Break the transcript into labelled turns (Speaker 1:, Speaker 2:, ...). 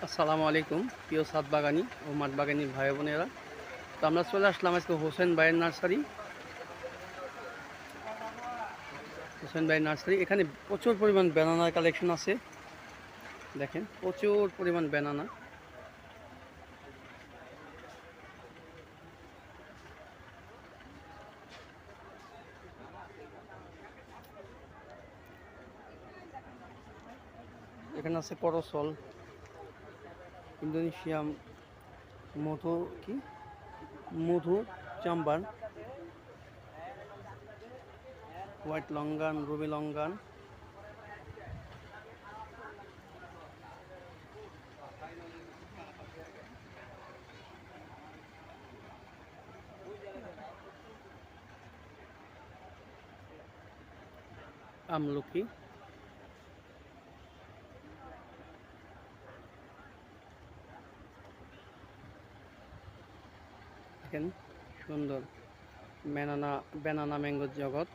Speaker 1: আসসালামু আলাইকুম প্রিয় ছাদ বাগানি ও মাঠ বাগানি ভাই বোনেরা। তো আমরা চলে আসলাম আজকে হোসেন ভাইয়ের নার্সারি। এখানে প্রচুর পরিমাণ ব্যানানার কালেকশন আছে। দেখেন প্রচুর পরিমাণ ব্যানানা। এখানে আছে করসল, ইন্দোনেশিয়াম, মধু কি মধু চাম্বার, হোয়াইট লঙ্গান, রুবি লঙ্গান, আমলকি, দেখেন সুন্দর ব্যানানা ম্যাঙ্গোর জগৎ।